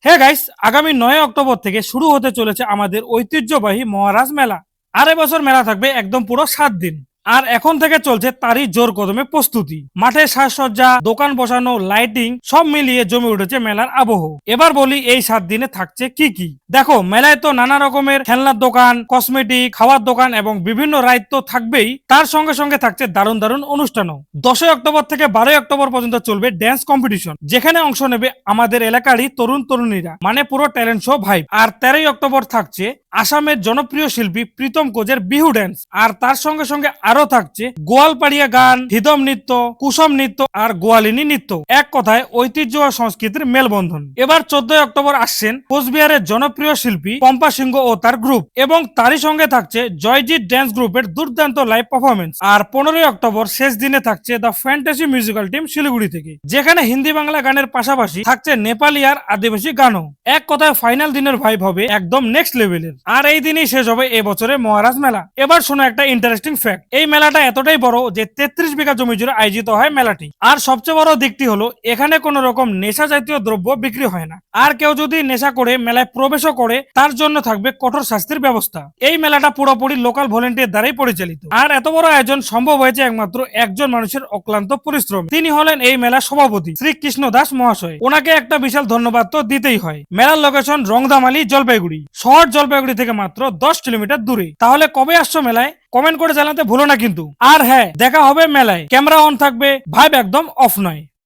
হ্যাঁ গাইস, আগামী 9 অক্টোবর থেকে শুরু হতে চলেছে আমাদের ঐতিহ্যবাহী মহারাজ মেলা। আর এবছর মেলা থাকবে একদম পুরো 7 দিন। আর এখন থেকে চলছে তারই জোর কদমে প্রস্তুতি। মাঠে সাজসজ্জা, দোকান বসানো, লাইটিং সব মিলিয়ে জমে উঠেছে মেলার আবহ। এবার বলি এই 7 দিনে থাকছে কি কি। দেখো, মেলায় তো নানা রকমের খেলনার দোকান, কসমেটিক, খাওয়ার দোকান এবং বিভিন্ন রাইড তো থাকবেই। তার সঙ্গে সঙ্গে থাকছে দারুণ দারুণ অনুষ্ঠানও। 10 অক্টোবর থেকে 12 অক্টোবর পর্যন্ত চলবে ড্যান্স কম্পিটিশন, যেখানে অংশ নেবে আমাদের এলাকারই তরুণ তরুণীরা, মানে পুরো ট্যালেন্ট শো ভাইব। আর 13 অক্টোবর থাকছে আসামের জনপ্রিয় শিল্পী প্রীতম কোজের বিহু ড্যান্স। আর তার সঙ্গে সঙ্গে আরো থাকছে গোয়ালপাড়িয়া গান, হিদম নৃত্য, কুসম নৃত্য আর গোয়ালিনী নৃত্য। এক কথায় ঐতিহ্য ও সংস্কৃতির মেলবন্ধন। এবার 14 অক্টোবর আসছেন কোচবিহারের জনপ্রিয় শিল্পী পম্পা সিংহ ও তার গ্রুপ, এবং তারই সঙ্গে থাকছে জয়জিৎ ড্যান্স গ্রুপের দুর্দান্ত লাইভ পারফরমেন্স। আর 15 অক্টোবর শেষ দিনে থাকছে the fantasy musical team Siliguri থেকে, যেখানে হিন্দি বাংলা গানের পাশাপাশি থাকছে নেপালি আর আদিবাসী গানও। এক কথায় ফাইনাল দিনের ভাইব হবে একদম নেক্সট লেভেলের। আর এই দিনই শেষ হবে এবছরের মহারাজ মেলা। এবার শোনো একটা ইন্টারেস্টিং ফ্যাক্ট। এই মেলাটা এতটাই বড় যে 33 বিঘা জমি জুড়ে আয়োজিত হয় মেলাটি। আর সবচেয়ে বড় দিকটি হলো এখানে কোনো রকম নেশা জাতীয় দ্রব্য বিক্রি হয় না। আর কেউ যদি নেশা করে মেলায় প্রবেশও করে, তার জন্য থাকবে কঠোর শাস্তির ব্যবস্থা। এই মেলাটা পুরোপুরি লোকাল ভলেন্টিয়ার দ্বারাই পরিচালিত। আর এত বড় আয়োজন সম্ভব হয়েছে একমাত্র একজন মানুষের অক্লান্ত পরিশ্রম। তিনি হলেন এই মেলার সভাপতি শ্রী কৃষ্ণ দাস মহাশয়। ওনাকে একটা বিশাল ধন্যবাদ তো দিতেই হয়। মেলার লোকেশন রংধামালি, জলপাইগুড়ি শহর। জলপাইগুড়ি থেকে মাত্র 10 কিলোমিটার দূরে। তাহলে কবে আসছো মেলায়? কমেন্ট করে জানাতে ভুলো না কিন্তু। আর হ্যাঁ, দেখা হবে মেলায়। ক্যামেরা অন থাকবে, ভাইব একদম অফ নয়।